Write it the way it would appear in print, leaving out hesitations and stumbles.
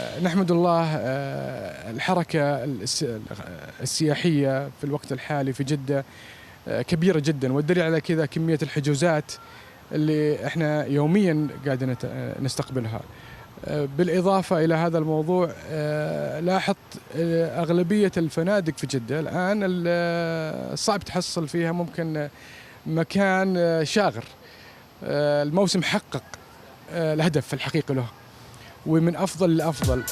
نحمد الله. الحركة السياحية في الوقت الحالي في جدة كبيرة جدا، والدليل على كذا كمية الحجوزات اللي احنا يوميا قاعدين نستقبلها. بالإضافة إلى هذا الموضوع، لاحظت أغلبية الفنادق في جدة الآن صعب تحصل فيها ممكن مكان شاغر. الموسم حقق الهدف الحقيقي له، ومن أفضل لأفضل.